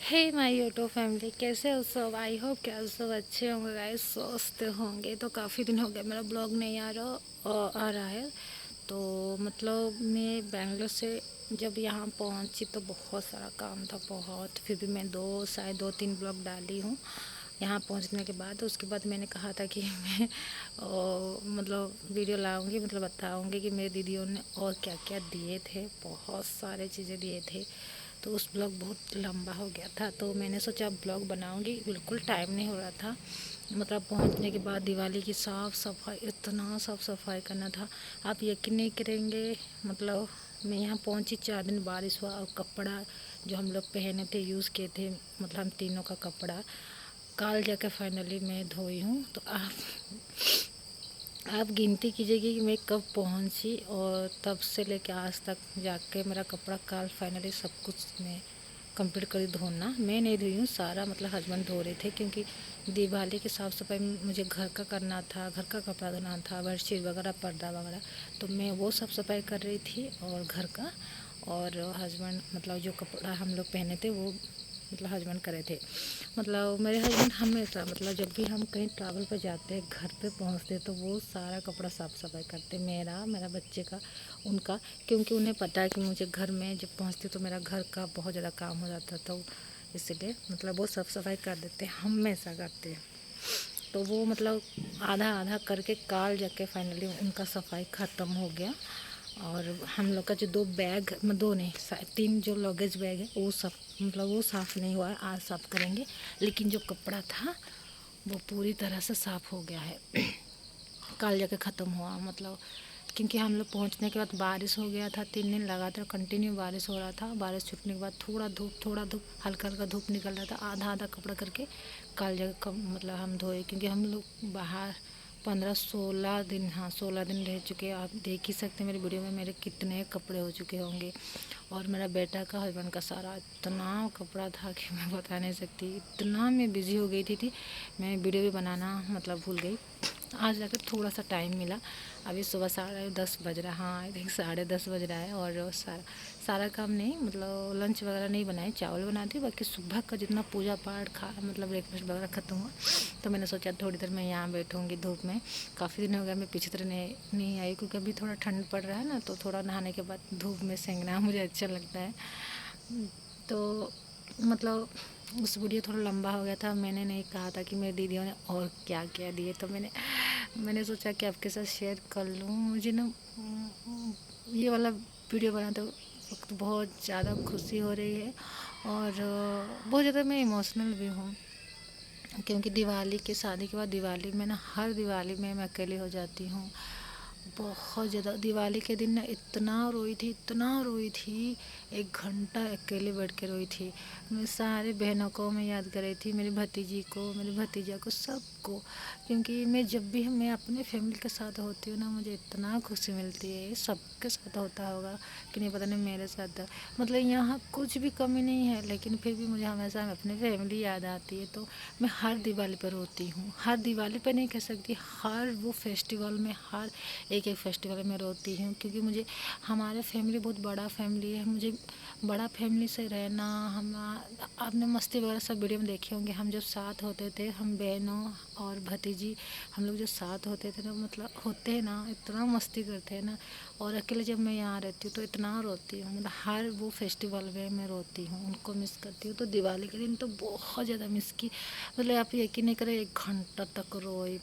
Hey my YouTube family, कैसे हो सब। आई होप कि आप सब अच्छे होंगे गाइस, स्वस्थ होंगे। तो काफ़ी दिन हो गया मेरा ब्लॉग नहीं आ रहा है। तो मतलब मैं बैंगलोर से जब यहाँ पहुँची तो बहुत सारा काम था, बहुत। फिर भी मैं शायद दो तीन ब्लॉग डाली हूँ यहाँ पहुँचने के बाद। उसके बाद मैंने कहा था कि मैं मतलब वीडियो लाऊंगी, मतलब बताऊंगी कि मेरी दीदियों ने और क्या क्या दिए थे। बहुत सारे चीज़ें दिए थे। तो उस ब्लॉग बहुत लंबा हो गया था, तो मैंने सोचा ब्लॉग बनाऊंगी। बिल्कुल टाइम नहीं हो रहा था। मतलब पहुंचने के बाद दिवाली की साफ़ सफाई, इतना साफ़ सफाई करना था, आप यकीन नहीं करेंगे। मतलब मैं यहाँ पहुंची 4 दिन बारिश हुआ, और कपड़ा जो हम लोग पहने थे, यूज़ किए थे, मतलब हम तीनों का कपड़ा कल जाकर फाइनली मैं धोई हूँ। तो आप गिनती कीजिए कि मैं कब पहुंची, और तब से लेकर आज तक जाके मेरा कपड़ा कल फाइनली सब कुछ मैं कंप्लीट करी धोना। मैं नहीं धोई हूँ सारा, मतलब हस्बैंड धो रहे थे, क्योंकि दिवाली की साफ़ सफाई मुझे घर का करना था, घर का कपड़ा धोना था, बेडशीट वगैरह, पर्दा वगैरह। तो मैं वो सब सफाई कर रही थी, और घर का। और हस्बैंड मतलब जो कपड़ा हम लोग पहने थे वो मतलब हस्बैंड करे थे। मतलब मेरे हस्बैंड हमेशा, मतलब जब भी हम कहीं ट्रैवल पर जाते हैं, घर पे पहुंचते तो वो सारा कपड़ा साफ़ सफाई करते, मेरा मेरा बच्चे का, उनका। क्योंकि उन्हें पता है कि मुझे घर में जब पहुंचती तो मेरा घर का बहुत ज़्यादा काम हो जाता, तो इसलिए मतलब वो साफ़ सफाई कर देते, हमेशा करते हैं। तो वो मतलब आधा आधा करके काल जाके फाइनली उनका सफाई ख़त्म हो गया। और हम लोग का जो 2 बैग, दो नहीं, 3 जो लगेज बैग है, वो सब मतलब वो साफ़ नहीं हुआ है, आज साफ़ करेंगे। लेकिन जो कपड़ा था वो पूरी तरह से साफ़ हो गया है। कल जाके ख़त्म हुआ, मतलब क्योंकि हम लोग पहुंचने के बाद बारिश हो गया था। 3 दिन लगातार कंटिन्यू बारिश हो रहा था। बारिश छूटने के बाद थोड़ा धूप, हल्का हल्का धूप निकल रहा था। आधा आधा कपड़ा करके कल जगह कम मतलब हम धोए, क्योंकि हम लोग बाहर 15-16 दिन, हाँ 16 दिन रह चुके हैं। आप देख ही सकते हैं मेरी वीडियो में मेरे कितने कपड़े हो चुके होंगे। और मेरा बेटा का, हस्बैंड का सारा इतना कपड़ा था कि मैं बता नहीं सकती। इतना मैं बिज़ी हो गई थी मैं वीडियो भी बनाना मतलब भूल गई। आज जाकर थोड़ा सा टाइम मिला। अभी सुबह 10:30 बज रहा, हाँ आई थिंक 10:30 बज रहा है। और सारा सारा काम नहीं, मतलब लंच वगैरह नहीं बनाए, चावल बनाती, बाकी सुबह का जितना पूजा पाठ खा मतलब ब्रेकफास्ट वगैरह ख़त्म हुआ। तो मैंने सोचा थोड़ी देर मैं यहाँ बैठूँगी धूप में। काफ़ी दिन हो गया मैं पीछे तरह नहीं आई, क्योंकि अभी थोड़ा ठंड पड़ रहा है ना, तो थोड़ा नहाने के बाद धूप में सेंकना मुझे अच्छा लगता है। तो मतलब उस वीडियो थोड़ा लंबा हो गया था। मैंने नहीं कहा था कि मेरी दीदियों ने और क्या क्या दिए, तो मैंने सोचा कि आपके साथ शेयर कर लूँ। मुझे ना ये वाला वीडियो बनाते वक्त बहुत ज़्यादा खुशी हो रही है, और बहुत ज़्यादा मैं इमोशनल भी हूँ। क्योंकि दिवाली के, शादी के बाद दिवाली में ना, हर दिवाली में मैं अकेली हो जाती हूँ। बहुत ज़्यादा दिवाली के दिन ना इतना रोई थी, 1 घंटा अकेले बैठ के रोई थी। मैं सारे बहनों को मैं याद कर रही थी, मेरी भतीजी को, मेरे भतीजा को, सबको। क्योंकि मैं अपने फैमिली के साथ होती हूँ ना, मुझे इतना खुशी मिलती है। सबके साथ होता होगा कि नहीं पता नहीं, मेरे साथ मतलब यहाँ कुछ भी कमी नहीं है, लेकिन फिर भी मुझे हमेशा अपनी फैमिली याद आती है। तो मैं हर दिवाली पर रोती हूँ, हर दिवाली पर नहीं कह सकती, हर वो फेस्टिवल में, हर एक एक फेस्टिवल में रोती हूँ। क्योंकि मुझे, हमारे फैमिली बहुत बड़ा फैमिली है, मुझे बड़ा फैमिली से रहना, हम आपने मस्ती वगैरह सब वीडियो में देखे होंगे। हम जब साथ होते थे, हम बहनों और भतीजी, हम लोग जो साथ होते थे ना, मतलब होते हैं ना, इतना मस्ती करते हैं ना। और अकेले जब मैं यहाँ रहती हूँ तो इतना रोती हूँ, मतलब हर वो फेस्टिवल में मैं रोती हूँ, उनको मिस करती हूँ। तो दिवाली के दिन तो बहुत ज़्यादा मिस की, मतलब आप यकीन नहीं करें, 1 घंटा तक रोई,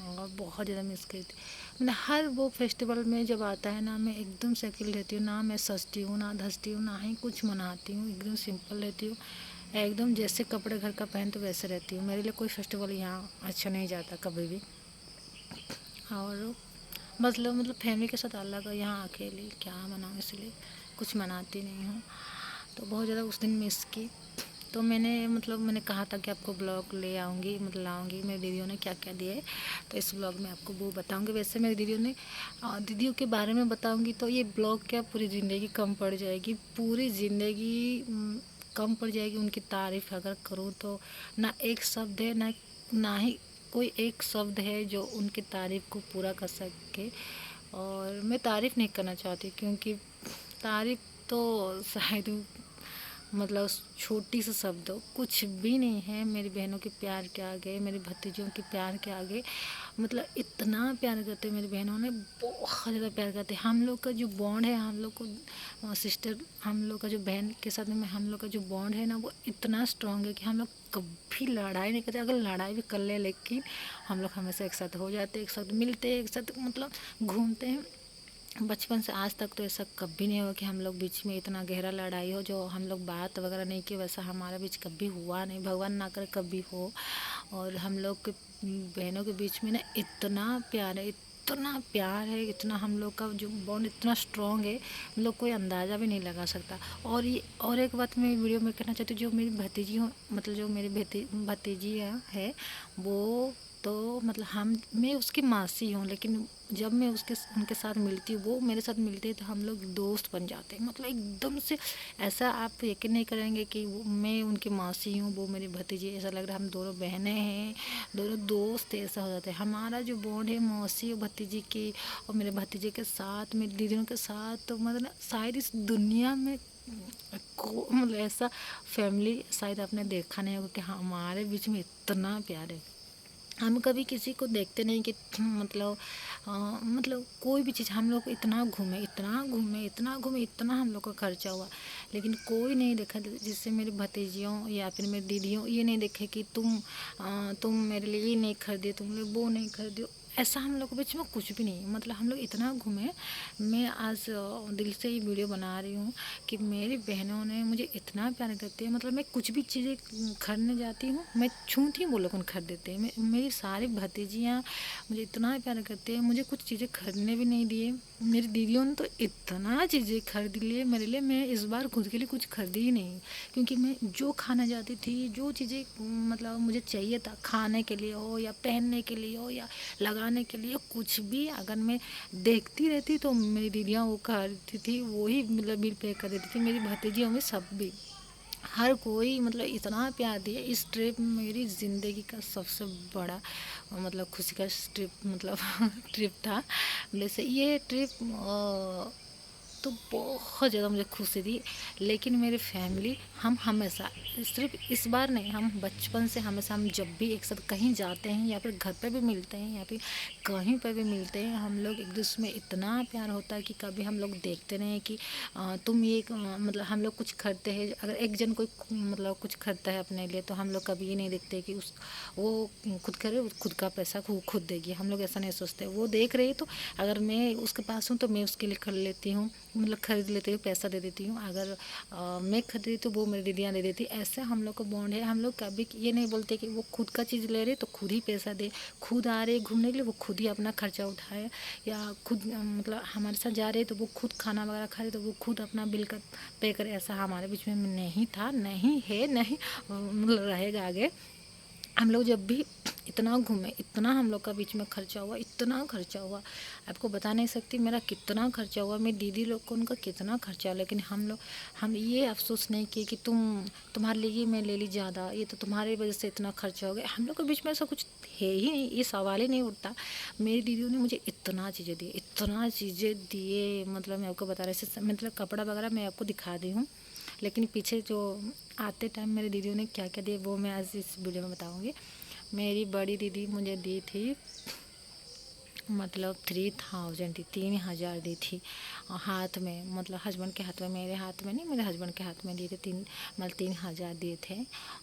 और बहुत ज़्यादा मिस करी थी। मैंने हर वो फेस्टिवल में जब आता है ना, मैं एकदम से अकेली रहती हूँ, ना मैं सजती हूँ, ना धजती हूँ, ना ही कुछ मनाती हूँ, एकदम सिंपल रहती हूँ। एकदम जैसे कपड़े घर का पहन तो वैसे रहती हूँ। मेरे लिए कोई फेस्टिवल यहाँ अच्छा नहीं जाता कभी भी। और मतलब फैमिली के साथ अलग है, यहाँ अकेली क्या मनाऊँ, इसलिए कुछ मनाती नहीं हूँ। तो बहुत ज़्यादा उस दिन मिस की। तो मैंने कहा था कि आपको ब्लॉग ले आऊँगी, मतलब लाऊँगी, मेरी दीदियों ने क्या क्या दिया है। तो इस ब्लॉग में आपको वो बताऊँगी। वैसे मेरी दीदियों ने, दीदियों के बारे में बताऊँगी तो ये ब्लॉग क्या, पूरी ज़िंदगी कम पड़ जाएगी, पूरी ज़िंदगी कम पड़ जाएगी। उनकी तारीफ़ अगर करूँ तो ना एक शब्द है, ना ही कोई एक शब्द है जो उनकी तारीफ़ को पूरा कर सके। और मैं तारीफ़ नहीं करना चाहती, क्योंकि तारीफ़ तो शायद मतलब छोटी सी शब्द हो, कुछ भी नहीं है मेरी बहनों के प्यार के आगे, मेरी भतीजियों के प्यार के आगे। मतलब इतना प्यार करते हैं मेरी बहनों ने, बहुत ज़्यादा प्यार करते हैं। हम लोग का जो बॉन्ड है, हम लोग को सिस्टर, हम लोग का जो बहन के साथ में हम लोग का जो बॉन्ड है ना, वो इतना स्ट्रांग है कि हम लोग कभी लड़ाई नहीं करते। अगर लड़ाई भी कर ले, लेकिन हम लोग हमेशा एक साथ हो जाते, एक साथ मिलते, एक साथ मतलब घूमते हैं। बचपन से आज तक तो ऐसा कभी नहीं हुआ कि हम लोग बीच में इतना गहरा लड़ाई हो, जो हम लोग बात वगैरह नहीं किए, वैसा हमारे बीच कभी हुआ नहीं, भगवान ना करे कभी हो। और हम लोग के बहनों के बीच में ना इतना प्यार है, इतना प्यार है, इतना हम लोग का जो बॉन्ड इतना स्ट्रांग है, हम लोग कोई अंदाज़ा भी नहीं लगा सकता। और ये और एक बात मैं वीडियो में कहना चाहती हूँ, जो मेरी भतीजी हो, मतलब जो मेरी भतीजी है वो, तो मतलब मैं उसकी मासी हूँ, लेकिन जब मैं उनके साथ मिलती हूँ, वो मेरे साथ मिलते हैं, तो हम लोग दोस्त बन जाते हैं। मतलब एकदम से ऐसा आप यकीन नहीं करेंगे कि मैं उनकी मासी हूँ, वो मेरी भतीजी, ऐसा लग रहा है हम दोनों बहनें हैं, दोनों दोस्त हैं, ऐसा हो जाता है। हमारा जो बॉन्ड है मौसी और भतीजी की, और मेरे भतीजे के साथ, मेरी दीदियों के साथ, तो मतलब शायद इस दुनिया में को मतलब ऐसा फैमिली शायद आपने देखा नहीं होगा कि हमारे बीच में इतना प्यार है। हम कभी किसी को देखते नहीं कि मतलब मतलब कोई भी चीज़, हम लोग इतना घूमे, इतना घूमे, इतना घूमे, इतना हम लोग का खर्चा हुआ, लेकिन कोई नहीं देखा जिससे मेरी भतीजियों या फिर मेरी दीदियों ये नहीं देखे कि तुम मेरे लिए ये नहीं खरीदे, तुम लोग वो नहीं खरीदे। ऐसा हम लोग के बीच में कुछ भी नहीं, मतलब हम लोग इतना घूमे। मैं आज दिल से ही वीडियो बना रही हूँ कि मेरी बहनों ने मुझे इतना प्यार करती है। मतलब मैं कुछ भी चीज़ें खरीदने जाती हूँ, मैं छूती हूँ, वो लोग खरीद देते हैं। मेरी सारी भतीजियाँ मुझे इतना प्यार करती है, मुझे कुछ चीज़ें खरीदने भी नहीं दिए। मेरी दीदियों ने तो इतना चीज़ें खरीद लिए मेरे लिए, मैं इस बार खुद के लिए कुछ खरीदी ही नहीं, क्योंकि मैं जो खाना जाती थी, जो चीज़ें मतलब मुझे चाहिए था, खाने के लिए हो या पहनने के लिए हो या लगाने के लिए, कुछ भी अगर मैं देखती रहती तो मेरी दीदियाँ वो खरीदती थी, वो ही मतलब बिल पे कर देती थी। मेरी भतीजियों में सब भी, हर कोई मतलब इतना प्यार दिया। इस ट्रिप मेरी ज़िंदगी का सबसे बड़ा मतलब खुशी का ट्रिप, मतलब ट्रिप था। वैसे ये ट्रिप तो बहुत ज़्यादा मुझे खुशी थी। लेकिन मेरी फैमिली, हम हमेशा, सिर्फ इस बार नहीं, हम बचपन से हमेशा, हम जब भी एक साथ कहीं जाते हैं या फिर घर पे भी मिलते हैं या फिर कहीं पे भी मिलते हैं, हम लोग एक दूसरे में इतना प्यार होता है कि कभी हम लोग देखते नहीं कि तुम ये मतलब हम लोग कुछ खरीदते हैं, अगर एक जन कोई मतलब कुछ खरीदता है अपने लिए, तो हम लोग कभी ये नहीं देखते कि उस वो खुद करे, खुद का पैसा खुद देगी। हम लोग ऐसा नहीं सोचते। वो देख रही तो अगर मैं उसके पास हूँ तो मैं उसके लिए खरीद लेती हूँ, मतलब खरीद लेती हूँ, पैसा दे देती हूँ। अगर मैं खरीदी तो वो मेरी दीदियाँ दे देती। ऐसे हम लोग का बॉन्ड है। हम लोग कभी ये नहीं बोलते कि वो खुद का चीज़ ले रहे तो खुद ही पैसा दे, खुद आ रहे घूमने के लिए वो खुद ही अपना खर्चा उठाए, या खुद मतलब हमारे साथ जा रहे तो वो खुद खाना वगैरह खा रहे तो वो खुद अपना बिल कर पे करे। ऐसा हमारे बीच में नहीं था, नहीं है, नहीं मतलब रहेगा आगे। हम लोग जब भी इतना घूमे, इतना हम लोग का बीच में खर्चा हुआ, इतना खर्चा हुआ, आपको बता नहीं सकती मेरा कितना खर्चा हुआ, मेरी दीदी लोग को उनका कितना खर्चा हुआ। लेकिन हम ये अफसोस नहीं किए कि तुम्हारे लिए ये मैं ले ली ज़्यादा, ये तो तुम्हारी वजह से इतना खर्चा हो गया। हम लोग के बीच में ऐसा कुछ है ही नहीं, ये सवाल ही नहीं उठता। मेरी दीदियों ने मुझे इतना चीज़ें दी, इतना चीज़ें दिए, मतलब मैं आपको बता रही, मतलब कपड़ा वगैरह मैं आपको दिखा दी हूँ, लेकिन पीछे जो आते टाइम मेरी दीदियों ने क्या क्या दिया वो मैं आज इस वीडियो में बताऊँगी। मेरी बड़ी दीदी मुझे दी थी मतलब 3000 दी, 3000 दी थी हाथ में, मतलब हस्बैंड के हाथ में, मेरे हाथ में नहीं, मेरे हस्बैंड के हाथ में दिए थे। मतलब 3000 दिए थे।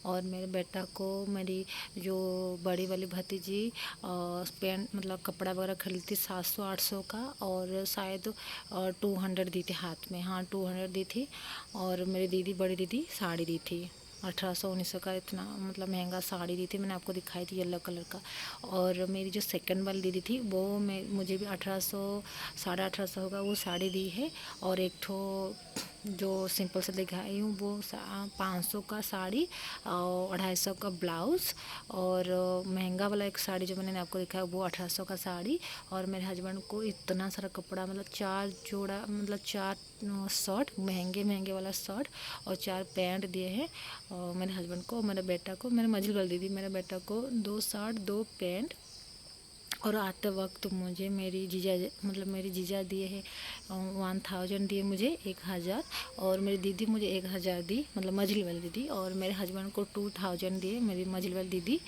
और मेरे बेटा को मेरी जो बड़ी वाली भतीजी पेंट मतलब कपड़ा वगैरह खरीदती 700-800 का, और शायद 200 दी थी हाथ में, हाँ 200 दी थी। और मेरी दीदी, बड़ी दीदी साड़ी दी थी 1800-1900 का, इतना मतलब महंगा साड़ी दी थी, मैंने आपको दिखाई थी येलो कलर का। और मेरी जो सेकंड वाली दीदी थी वो मुझे भी 1800, 1850 होगा वो साड़ी दी है। और एक ठो जो सिंपल से दिखाई हूँ वो 500 का साड़ी और 250 का ब्लाउज़। और महंगा वाला एक साड़ी जो मैंने आपको दिखाया वो 1800 का साड़ी। और मेरे हस्बैंड को इतना सारा कपड़ा, मतलब 4 जोड़ा, मतलब 4 शर्ट, महंगे महंगे वाला शर्ट, और 4 पैंट दिए हैं। और मेरे हस्बैंड को, मेरे बेटा को, मेरे मझिल वाली दीदी, मेरे बेटा को 2 शर्ट, 2 पैंट और आते वक्त मुझे मेरी जीजा मतलब मेरी जीजा दिए है 1000 दिए मुझे 1000, और मेरी दीदी मुझे 1000 दी, मतलब मझली वाली दीदी, और मेरे हस्बैंड को 2000 दिए मेरी मझली वाली दीदी।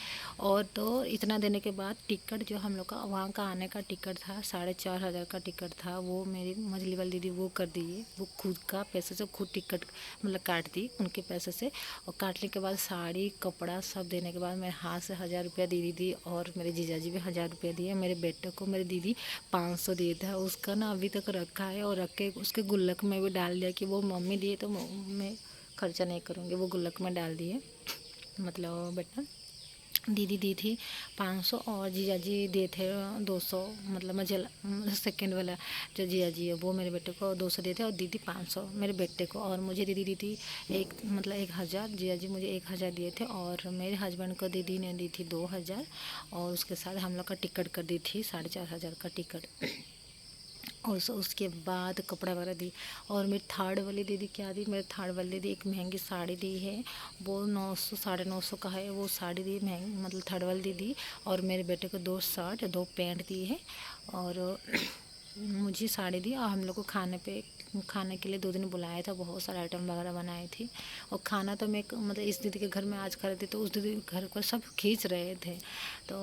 और तो इतना देने के बाद टिकट जो हम लोग का वहाँ का आने का टिकट था 4500 का टिकट था, वो मेरी मझली वाली दीदी वो कर दिए, वो खुद का पैसे से खुद टिकट मतलब काट दी उनके पैसे से। और काटने के बाद साड़ी कपड़ा सब देने के बाद मेरे हाथ से 1000 रुपया दी दीदी, और मेरे जीजाजी भी 1000 रुपया दिए। मेरे बेटे को मेरी दीदी 500 दिए थे, उसका ना अभी तक रखा है, और रख के उसके गुल्लक में भी डाल दिया कि वो मम्मी दिए तो मैं खर्चा नहीं करूँगी, वो गुल्लक में डाल दिए। मतलब बेटा दीदी दी थी 500 और जीजाजी दिए थे 200, मतलब मुझे सेकंड वाला जो जीजाजी है वो मेरे बेटे को 200 दिए थे, और दीदी 500 मेरे बेटे को, और मुझे दीदी दी थी एक मतलब 1000, जीजाजी मुझे 1000 दिए थे, और मेरे हस्बैंड को दीदी ने दी थी 2000, और उसके साथ हम लोग का टिकट कर दी थी 4500 का टिकट। और उसके बाद कपड़ा वगैरह दी। और मेरी थर्ड वाली दीदी क्या दी, मेरी थर्ड वाली दीदी एक महंगी साड़ी दी है, वो 900 950 का है, वो साड़ी दी महंगी, मतलब थर्ड वाली दीदी। और मेरे बेटे को 2 शर्ट 2 पैंट दी है, और मुझे साड़ी दी। और हम लोग को खाने के लिए 2 दिन बुलाया था, बहुत सारे आइटम वगैरह बनाए थे। और खाना तो मैं मतलब इस दीदी के घर में आज खा रही थी, तो उस दीदी के घर पर सब खींच रहे थे। तो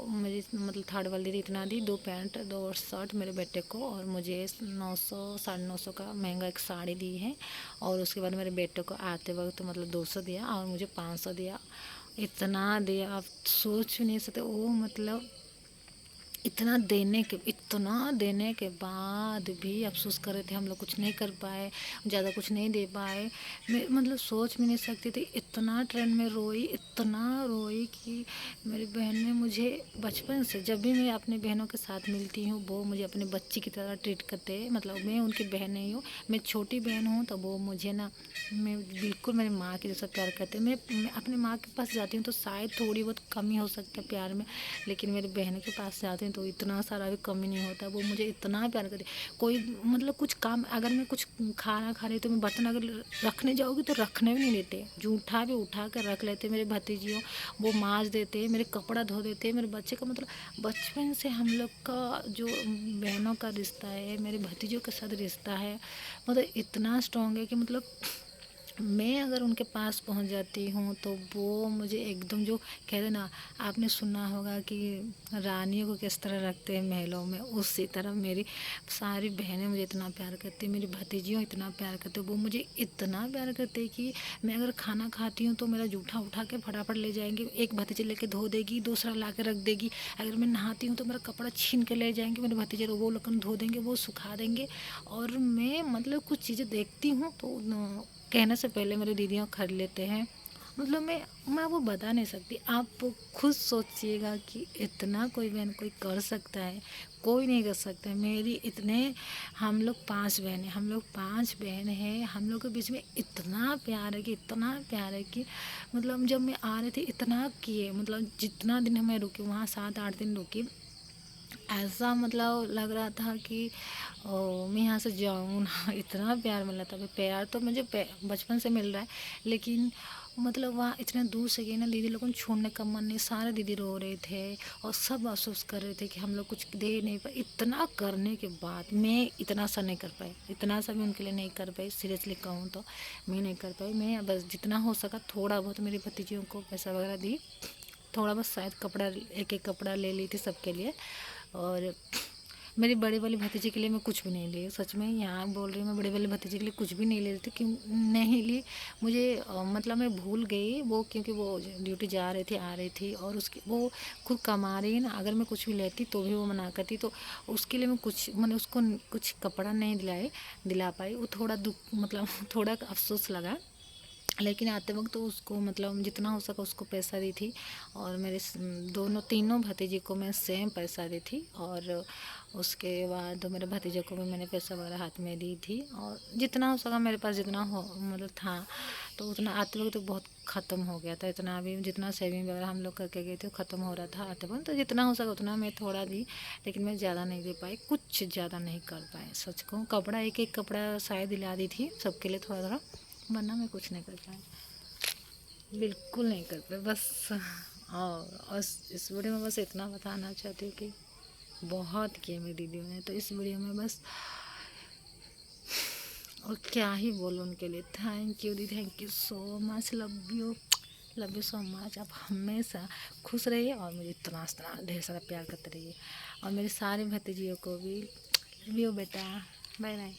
मुझे मतलब थर्ड वाली दीदी इतना दी, 2 पैंट 2 शर्ट मेरे बेटे को, और मुझे 900 950 का महंगा एक साड़ी दी है। और उसके बाद मेरे बेटे को आते वक्त मतलब 200 दिया, और मुझे 500 दिया। इतना दिया आप सोच भी नहीं सकते। वो मतलब इतना देने के बाद भी अफसोस कर रहे थे, हम लोग कुछ नहीं कर पाए, ज़्यादा कुछ नहीं दे पाए। मैं मतलब सोच भी नहीं सकती थी, इतना ट्रेन में रोई, इतना रोई कि मेरी बहन ने मुझे बचपन से जब भी मैं अपनी बहनों के साथ मिलती हूँ वो मुझे अपनी बच्ची की तरह ट्रीट करते हैं। मतलब मैं उनकी बहन नहीं हूँ, मैं छोटी बहन हूँ, तो वो मुझे ना मैं बिल्कुल मेरी माँ के जैसा प्यार करते हैं। मैं अपनी माँ के पास जाती हूँ तो शायद थोड़ी बहुत कमी हो सकती है प्यार में, लेकिन मेरी बहन के पास जाते हैं तो इतना सारा भी कमी नहीं होता। वो मुझे इतना प्यार करती, कोई मतलब कुछ काम अगर मैं कुछ खाना खा रही तो मैं बर्तन अगर रखने जाऊँगी तो रखने भी नहीं देते, जूठा भी उठा कर रख लेते। मेरे भतीजियों वो माँज देते, मेरे कपड़ा धो देते, मेरे बच्चे का मतलब बचपन से हम लोग का जो बहनों का रिश्ता है, मेरे भतीजों के साथ रिश्ता है, मतलब इतना स्ट्रॉन्ग है कि मतलब मैं अगर उनके पास पहुंच जाती हूँ तो वो मुझे एकदम जो कहते हैं ना, आपने सुना होगा कि रानियों को किस तरह रखते हैं महलों में, उसी तरह मेरी सारी बहनें मुझे इतना प्यार करती हैं, मेरी भतीजियों इतना प्यार करते हैं, वो मुझे इतना प्यार करते हैं कि मैं अगर खाना खाती हूँ तो मेरा जूठा उठा के फटाफट ले जाएंगे, एक भतीजी लेके धो देगी, दूसरा ला के रख देगी। अगर मैं नहाती हूँ तो मेरा कपड़ा छीन के ले जाएंगे मेरे भतीजे, वो लोग धो देंगे, वो सुखा देंगे। और मैं मतलब कुछ चीज़ें देखती हूँ तो कहने से पहले मेरी दीदियाँ खरीद लेते हैं। मतलब मैं वो बता नहीं सकती, आप खुद सोचिएगा कि इतना कोई बहन कोई कर सकता है, कोई नहीं कर सकता है। मेरी इतने हम लोग 5 बहन हैं, हम लोग 5 बहन हैं, हम लोग के बीच में इतना प्यार है कि इतना प्यार है कि मतलब जब मैं आ रही थी इतना किए, मतलब जितना दिन मैं रुकी वहाँ 7-8 दिन रुकी, ऐसा मतलब लग रहा था कि मैं यहाँ से जाऊँ ना। इतना प्यार मिल रहा था, प्यार तो मुझे बचपन से मिल रहा है, लेकिन मतलब वहाँ इतने दूर से गए ना, दीदी लोगों को छोड़ने का मन नहीं, सारे दीदी रो रहे थे और सब अफसोस कर रहे थे कि हम लोग कुछ दे नहीं पाए। इतना करने के बाद मैं इतना सा नहीं कर पाई, इतना सा भी उनके लिए नहीं कर पाई, सीरियसली कहूँ तो मैं नहीं कर पाई। मैं बस जितना हो सका थोड़ा बहुत मेरी भतीजियों को पैसा वगैरह दी, थोड़ा बहुत शायद कपड़ा एक एक कपड़ा ले ली थी सबके लिए। और मेरी बड़ी वाली भतीजी के लिए मैं कुछ भी नहीं ली, सच में यहाँ बोल रही हूँ, मैं बड़ी वाली भतीजी के लिए कुछ भी नहीं ले रही थी, क्यों नहीं ली मुझे मतलब मैं भूल गई वो, क्योंकि वो ड्यूटी जा रही थी आ रही थी, और उसकी वो खुद कमा रही है ना, अगर मैं कुछ भी लेती तो भी वो मना करती, तो उसके लिए मैं कुछ मैंने उसको कुछ कपड़ा नहीं दिला पाई। वो थोड़ा दुख मतलब थोड़ा अफसोस लगा, लेकिन आते वक्त तो उसको मतलब जितना हो सका उसको पैसा दी थी। और मेरे दोनों तीनों भतीजे को मैं सेम पैसा दी थी, और उसके बाद मेरे भतीजे को भी मैंने पैसा वगैरह हाथ में दी थी, और जितना हो सका मेरे पास जितना हो मतलब था, तो उतना आते वक्त तो बहुत ख़त्म हो गया था। इतना भी जितना सेविंग वगैरह हम लोग करके गए थे ख़त्म हो रहा था आते वक्त, तो जितना हो सका उतना मैं थोड़ा दी, लेकिन मैं ज़्यादा नहीं दे पाई, कुछ ज़्यादा नहीं कर पाए। सच कहूँ कपड़ा एक एक कपड़ा शायद दिला दी थी सबके लिए थोड़ा थोड़ा, वरना मैं कुछ नहीं कर पाई, बिल्कुल नहीं कर पाए बस। और इस वीडियो में बस इतना बताना चाहती हूँ कि बहुत किए मेरी दीदियों ने। तो इस वीडियो में बस और क्या ही बोलूं उनके लिए। Thank you the, thank you so much, love you so much. आप हमेशा खुश रहिए और मुझे इतना ढेर सारा प्यार करते रहिए। और मेरे सारे भतीजियों को भी लव यू बेटा, बाय बाय।